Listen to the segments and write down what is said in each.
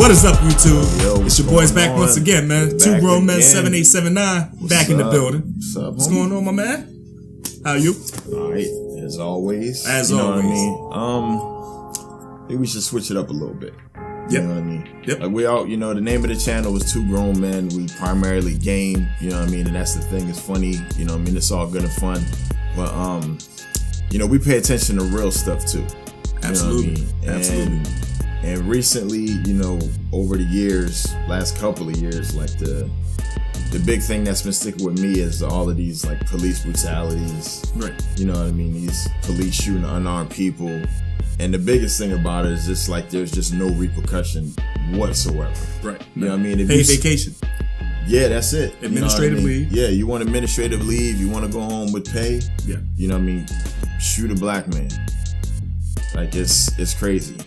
What is up, YouTube? Yo, it's your boys back once again, man. Two grown men, 7879, back in the building. What's up, What's going on, my man? How you? All right, as always. As you know always. What I mean? I think we should switch it up a little bit. You know what I mean? Yep. Like we all, the name of the channel was Two Grown Men. We primarily game, you know what I mean? And that's the thing. It's funny, you know what I mean? It's all good and fun. But, we pay attention to real stuff too. Absolutely. You know what I mean? Absolutely. And recently, over the years, last couple of years, like the big thing that's been sticking with me is all of these like police brutalities. Right. You know what I mean? These police shooting unarmed people. And the biggest thing about it is just like there's just no repercussion whatsoever. Right. You know what I mean? Paid vacation. Yeah, that's it. Administrative leave. Yeah, you want administrative leave, you want to go home with pay. Yeah. You know what I mean? Shoot a black man. Like it's crazy.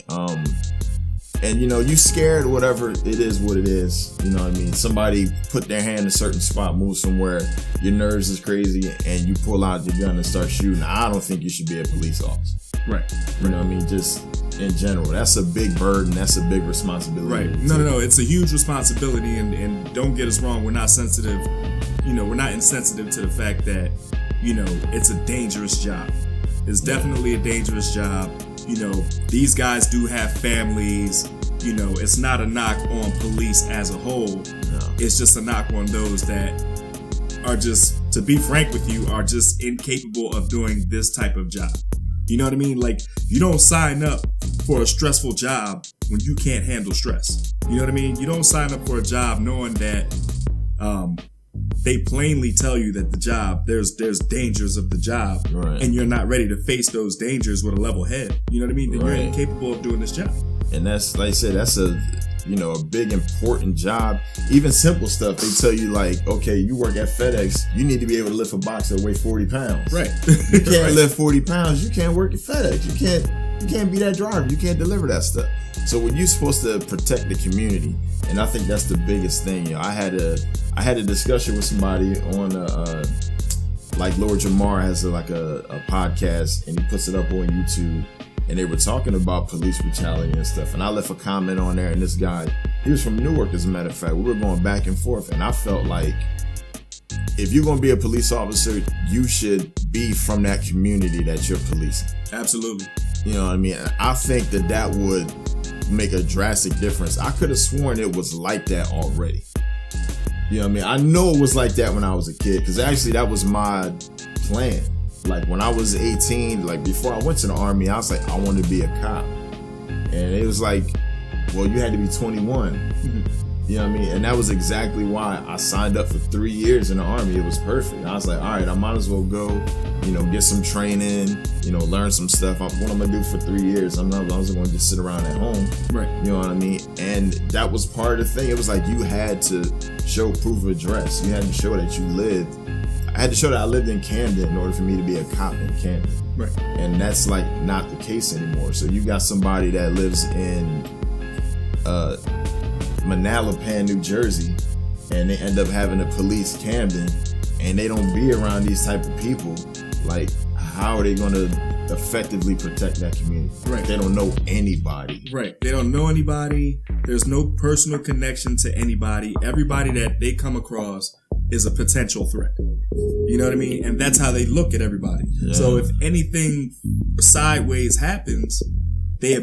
And you scared, whatever it is, what it is. You know what I mean? Somebody put their hand in a certain spot, move somewhere, your nerves is crazy, and you pull out your gun and start shooting. I don't think you should be a police officer. Right. You know what I mean? Just in general. That's a big burden. That's a big responsibility. Right. No. It's a huge responsibility, and don't get us wrong, we're not sensitive. We're not insensitive to the fact that, it's a dangerous job. It's definitely a dangerous job. These guys do have families. It's not a knock on police as a whole. No. It's just a knock on those that are just, to be frank with you, are just incapable of doing this type of job. You know what I mean? Like, you don't sign up for a stressful job when you can't handle stress. You know what I mean? You don't sign up for a job knowing that they plainly tell you that the job, there's dangers of the job, right, and you're not ready to face those dangers with a level head. You know what I mean? Then right, you're incapable of doing this job. And that's, like I said, that's a big important job. Even simple stuff, they tell you like, okay, you work at FedEx, you need to be able to lift a box that weighs 40 pounds. Right. You can't right. lift 40 pounds. You can't work at FedEx. You can't be that driver. You can't deliver that stuff. So when you're supposed to protect the community, and I think that's the biggest thing. I had a discussion with somebody on like Lord Jamar has a podcast, and he puts it up on YouTube. And they were talking about police brutality and stuff. And I left a comment on there, and this guy, he was from Newark, as a matter of fact. We were going back and forth, and I felt like if you're going to be a police officer, you should be from that community that you're policing. Absolutely. You know what I mean? I think that would make a drastic difference. I could have sworn it was like that already. You know what I mean? I know it was like that when I was a kid, because actually that was my plan. Like when I was 18, like before I went to the army, I was like, I want to be a cop. And it was like, well, you had to be 21. You know what I mean? And that was exactly why I signed up for 3 years in the army. It was perfect. I was like, all right, I might as well go, get some training, learn some stuff. What I'm going to do for 3 years? I'm not going to just sit around at home. Right. You know what I mean? And that was part of the thing. It was like you had to show proof of address. You had to show that you lived. I had to show that I lived in Camden in order for me to be a cop in Camden. Right. And that's like not the case anymore. So you got somebody that lives in Manalapan, New Jersey, and they end up having to police Camden, and they don't be around these type of people. Like, how are they going to effectively protect that community? Right. They don't know anybody. Right. They don't know anybody. There's no personal connection to anybody. Everybody that they come across is a potential threat. You know what I mean? And that's how they look at everybody. Yeah. So if anything sideways happens, their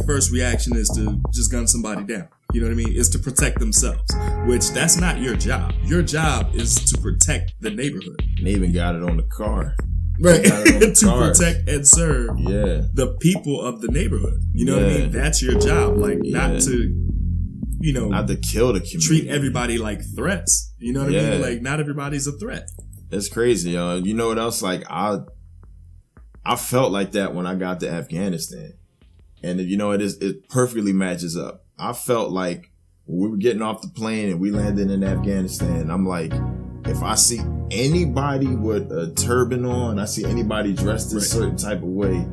first reaction is to just gun somebody down. You know what I mean? Is to protect themselves, which that's not your job. Your job is to protect the neighborhood. And they even got it on the car. Right. To protect and serve the people of the neighborhood. You know what I mean? That's your job. Like, not to, not to kill the community. Treat everybody like threats. You know what I mean? Like, not everybody's a threat. It's crazy, yo. You know what else? Like, I felt like that when I got to Afghanistan. And it perfectly matches up. I felt like when we were getting off the plane and we landed in Afghanistan, I'm like, if I see anybody with a turban on, I see anybody dressed a certain type of way,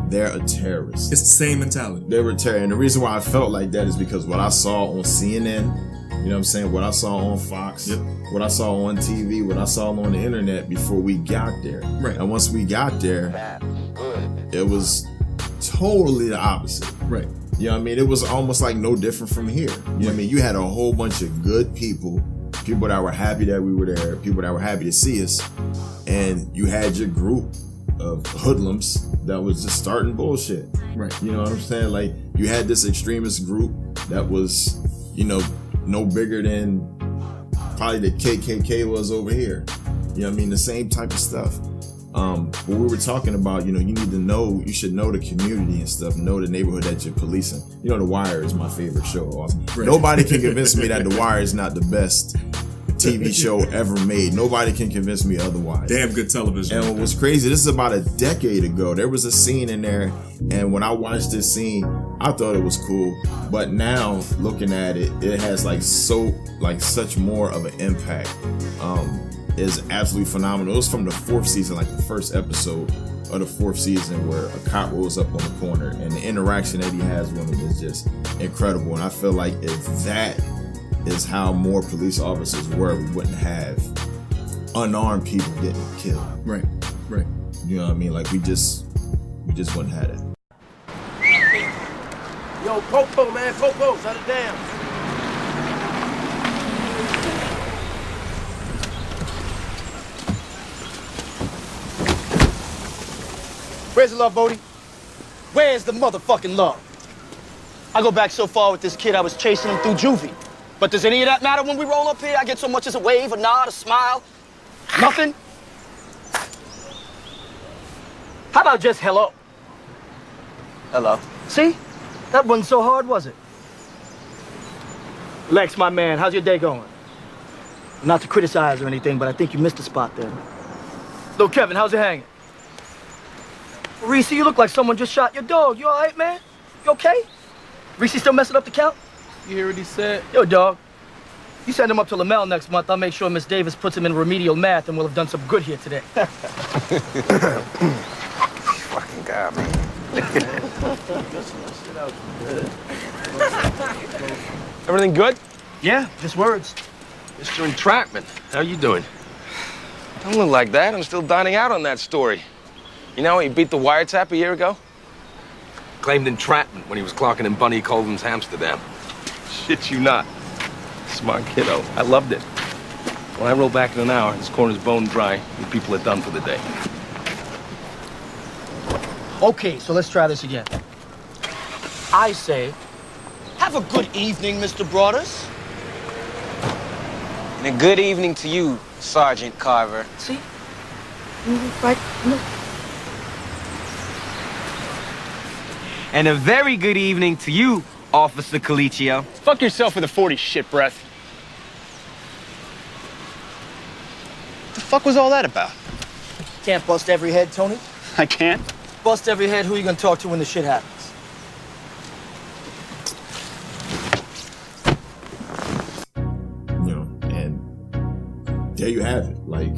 they're a terrorist. It's the same mentality. They were terrorists. And the reason why I felt like that is because what I saw on CNN, you know what I'm saying, what I saw on Fox, what I saw on TV, what I saw on the internet before we got there. Right. And once we got there, it was totally the opposite. Right. You know what I mean? It was almost like no different from here. You know what I mean? You had a whole bunch of good people that were happy that we were there, people that were happy to see us, and you had your group of hoodlums that was just starting bullshit. Right. You know what I'm saying? Like, you had this extremist group that was, you know, no bigger than probably the KKK was over here. You know what I mean? The same type of stuff. What we were talking about, you know, you should know the community and stuff, know the neighborhood that you're policing. You know, The Wire is my favorite show. Right. Nobody can convince me that The Wire is not the best TV show ever made. Nobody can convince me otherwise. Damn good television. And what was crazy, this is about a decade ago. There was a scene in there, and when I watched this scene, I thought it was cool. But now, looking at it, it has such more of an impact. Is absolutely phenomenal. It was from the 4th season, like the first episode of the 4th season, where a cop rolls up on the corner, and the interaction that he has with him is just incredible. And I feel like if that is how more police officers were, we wouldn't have unarmed people getting killed. Right. You know what I mean? Like, we just wouldn't have it. Yo, Popo, man, Popo, shut it down. Where's the love, Bodie? Where's the motherfucking love? I go back so far with this kid, I was chasing him through juvie. But does any of that matter when we roll up here? I get so much as a wave, a nod, a smile. Nothing? How about just hello? Hello. See? That wasn't so hard, was it? Lex, my man, how's your day going? Not to criticize or anything, but I think you missed a spot there. Little Kevin, how's it hanging? Reese, you look like someone just shot your dog. You all right, man? You okay? Reese still messing up the count? You hear what he said? Yo, dog. You send him up to Lamel next month, I'll make sure Miss Davis puts him in remedial math and we'll have done some good here today. Fucking guy, man. Everything good? Yeah, just words. Mr. Entrapment, how you doing? Don't look like that. I'm still dining out on that story. You know, he beat the wiretap a year ago? Claimed entrapment when he was clocking in Bunny Colden's Amsterdam. Shit you not. Smart kiddo. I loved it. When I roll back in an hour, this corner's bone dry, and people are done for the day. Okay, so let's try this again. I say, have a good evening, Mr. Broadus. And a good evening to you, Sergeant Carver. See? Right? No. And a very good evening to you, Officer Colicchio. Fuck yourself with a 40 shit breath. What the fuck was all that about? Can't bust every head, Tony. I can't. Bust every head, who you gonna talk to when the shit happens? You know, and there you have it. Like,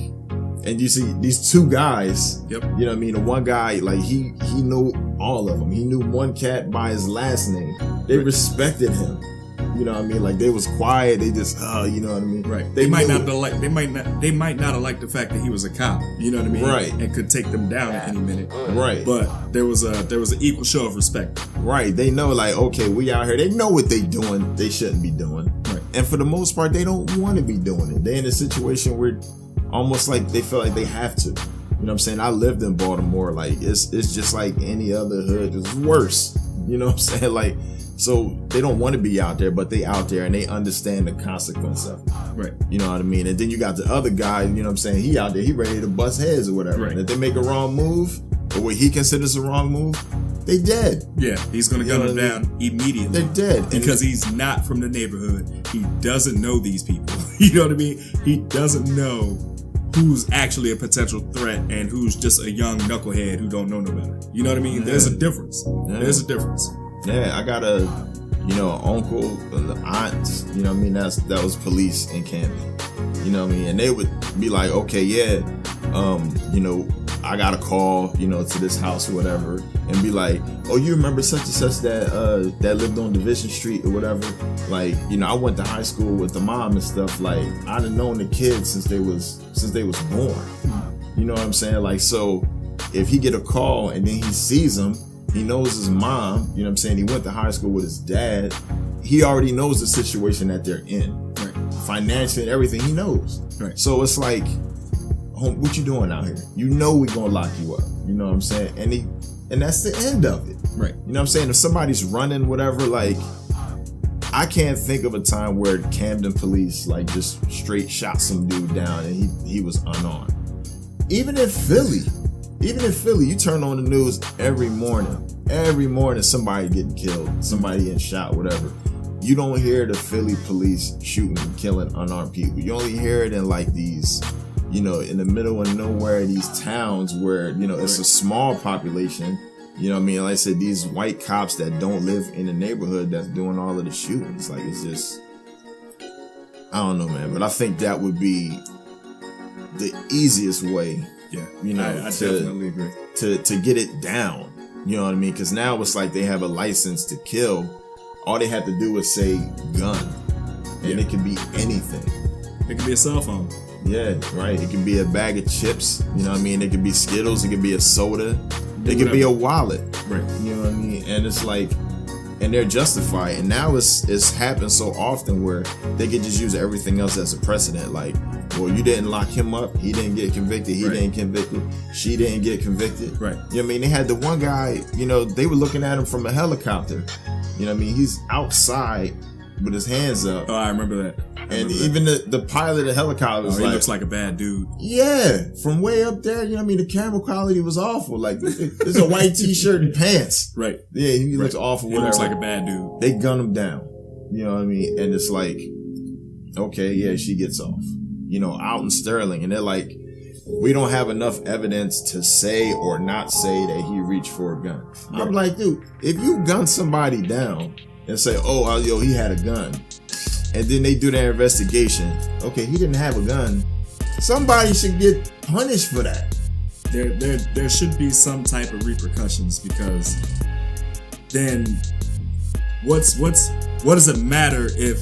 and you see these two guys. Yep. You know what I mean? The one guy, like, he knew all of them. He knew one cat by his last name. They respected him. You know what I mean? Like, they was quiet. They just, you know what I mean? Right. They might not have liked the fact that he was a cop. You know what I mean? Right. And could take them down at any minute. Right. But there was an equal show of respect. Right. They know, like, okay, we out here. They know what they doing. They shouldn't be doing. Right. And for the most part, they don't want to be doing it. They're in a situation where almost like they feel like they have to. You know what I'm saying? I lived in Baltimore. Like, it's just like any other hood. It's worse. You know what I'm saying? Like, so they don't want to be out there, but they out there and they understand the consequence of it. Right. You know what I mean? And then you got the other guy, you know what I'm saying? He out there, he ready to bust heads or whatever. Right. And if they make a wrong move, or what he considers a wrong move, they dead. Yeah, he's going to gun them down immediately. They're dead. Because he's not from the neighborhood. He doesn't know these people. You know what I mean? He doesn't know who's actually a potential threat and who's just a young knucklehead who don't know no better. You know what I mean? Yeah. There's a difference. Yeah. There's a difference. Yeah, I got a, uncle, an aunt, you know what I mean? That was police in Camden. You know what I mean? And they would be like, okay, yeah, I got a call, to this house or whatever, and be like, oh, you remember such and such that lived on Division Street or whatever? Like, I went to high school with the mom and stuff. Like, I'd have known the kids since they was born. You know what I'm saying? Like, so if he get a call and then he sees them, He knows his mom, you know what I'm saying? He went to high school with his dad. He already knows the situation that they're in. Right. Financially and everything, he knows. Right. So it's like, what you doing out here? You know we gonna lock you up. You know what I'm saying? And that's the end of it. Right. You know what I'm saying? If somebody's running, whatever, like, I can't think of a time where Camden police like just straight shot some dude down and he was unarmed. Even in Philly, you turn on the news every morning somebody getting killed, somebody getting shot, whatever. You don't hear the Philly police shooting and killing unarmed people. You only hear it in like these, you know, in the middle of nowhere, these towns where, you know, it's a small population. You know what I mean? Like I said, these white cops that don't live in the neighborhood that's doing all of the shootings. Like, it's just, I don't know, man. But I think that would be the easiest way. Yeah, you know, I definitely agree. To get it down. You know what I mean? Because now it's like they have a license to kill. All they have to do is say gun. And it can be anything. It could be a cell phone. Yeah, right. It can be a bag of chips. You know what I mean? It could be Skittles. It could be a soda. It could be a wallet. Right. You know what I mean? And it's like, and they're justified. And now it's happened so often where they could just use everything else as a precedent. Like, well, you didn't lock him up. He didn't get convicted. He didn't convicted. She didn't get convicted. Right. You know what I mean? They had the one guy, you know, they were looking at him from a helicopter. You know what I mean? He's outside with his hands up. Oh, I remember that. And even the pilot of the helicopter was he looks like a bad dude. Yeah, from way up there, you know what I mean? The camera quality was awful. Like, it's a white t-shirt and pants. Right. Yeah, he looks awful. He looks like a bad dude. They gun him down. You know what I mean? And it's like, okay, yeah, she gets off. You know, out in Sterling. And they're like, we don't have enough evidence to say or not say that he reached for a gun. Right. I'm like, dude, if you gun somebody down and say, oh, yo, he had a gun, and then they do their investigation, okay, he didn't have a gun, somebody should get punished for that. There should be some type of repercussions, because then what does it matter if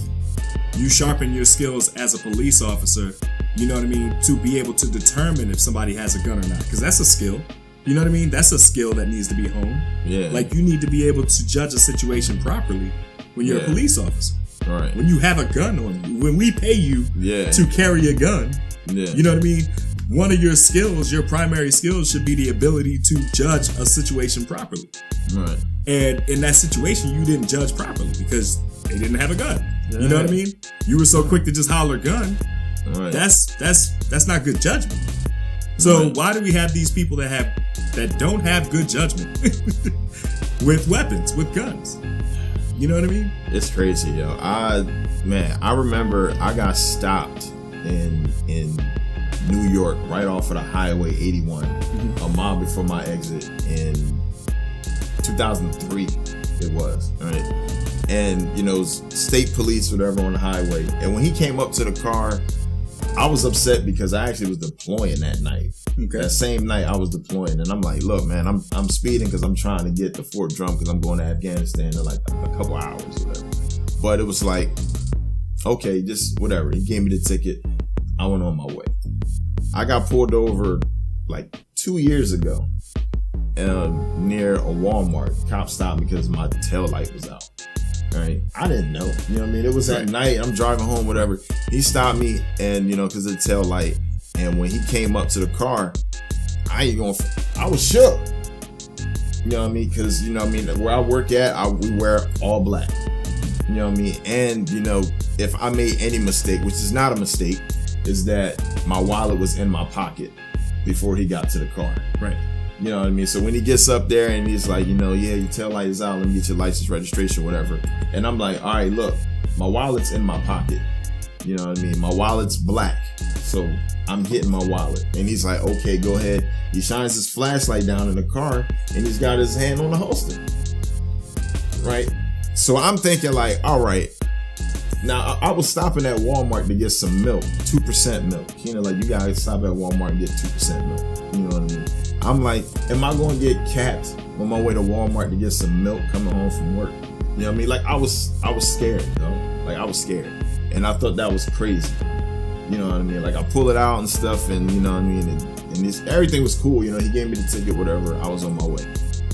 you sharpen your skills as a police officer, you know what I mean, to be able to determine if somebody has a gun or not? Because that's a skill. You know what I mean? That's a skill that needs to be honed. Yeah. Like, you need to be able to judge a situation properly when you're a police officer. Right. When you have a gun on you, when we pay you to carry a gun, you know what I mean? One of your skills, your primary skills, should be the ability to judge a situation properly. Right. And in that situation, you didn't judge properly because they didn't have a gun. Yeah. You know what I mean? You were so quick to just holler gun. Right. That's not good judgment. So why do we have these people that don't have good judgment with weapons, with guns? You know what I mean? It's crazy, yo. I remember I got stopped in New York right off of the Highway 81, a mile before my exit in 2003. It was, right? And, you know, state police, whatever, on the highway. And when he came up to the car, I was upset because I actually was deploying that night. Okay. That same night I was deploying, and I'm like, look, man, I'm speeding because I'm trying to get to Fort Drum because I'm going to Afghanistan in like a couple hours or whatever. But it was like, okay, just whatever. He gave me the ticket. I went on my way. I got pulled over like 2 years ago near a Walmart. The cop stopped me because my tail light was out. Right. I didn't know. You know what I mean? It was at night. I'm driving home, whatever. He stopped me, and, you know, because of the tail light. And when he came up to the car, I was shook. You know what I mean? Because, you know what I mean, where I work at, we wear all black. You know what I mean? And, you know, if I made any mistake, which is not a mistake, is that my wallet was in my pocket before he got to the car. Right. You know what I mean? So when he gets up there and he's like, you know, yeah, your tail light is out, let me get your license, registration, whatever. And I'm like, all right, look, my wallet's in my pocket. You know what I mean? My wallet's black. So I'm getting my wallet. And he's like, okay, go ahead. He shines his flashlight down in the car and he's got his hand on the holster. Right? So I'm thinking like, all right. Now, I was stopping at Walmart to get some milk, 2% milk. You know, like, you guys stop at Walmart and get 2% milk. You know what I mean? I'm like, am I going to get capped on my way to Walmart to get some milk coming home from work? You know what I mean? Like, I was scared, though. Like, I was scared. And I thought that was crazy. You know what I mean? Like, I pull it out and stuff, and, you know what I mean? And everything was cool. You know, he gave me the ticket, whatever. I was on my way.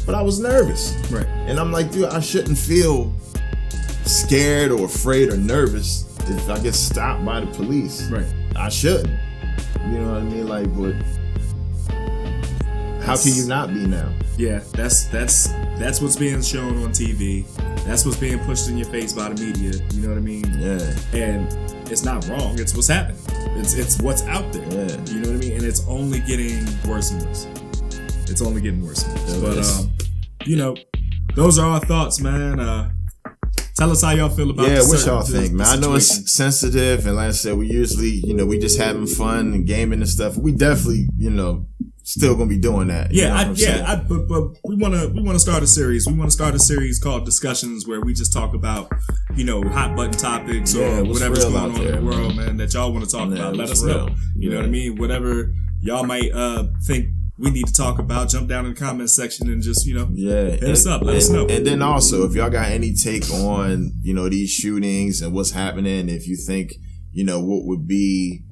but I was nervous. Right. And I'm like, dude, I shouldn't feel scared or afraid or nervous if I get stopped by the police. Right. I shouldn't. You know what I mean? Like, but how can you not be now? Yeah, that's what's being shown on TV. That's what's being pushed in your face by the media. You know what I mean? Yeah. And it's not wrong. It's what's happening. It's what's out there. Yeah. You know what I mean? And it's only getting worse and worse. It's only getting worse and worse. But you know, those are our thoughts, man. Tell us how y'all feel about what y'all think, man. I know it's sensitive, and like I said, we usually, we just having fun and gaming and stuff. We definitely, still gonna be doing that. But we wanna start a series. We wanna start a series called Discussions, where we just talk about, hot button topics or whatever's going on in the world, man, that y'all want to talk about. Let us know. You know what I mean? Whatever y'all might think we need to talk about, jump down in the comments section and just, hit us up. Let us know. And then also, if y'all got any take on, these shootings and what's happening, if you think, what would be,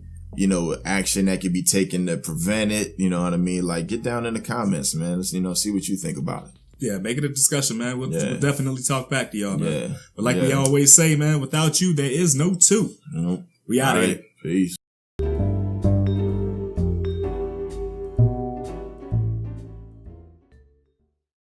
action that could be taken to prevent it, you know what I mean? Like, get down in the comments, man. Let's, see what you think about it. Yeah, make it a discussion, man. We'll definitely talk back to y'all, man. But like we always say, man, without you, there is no two. Nope. We out of here. Peace.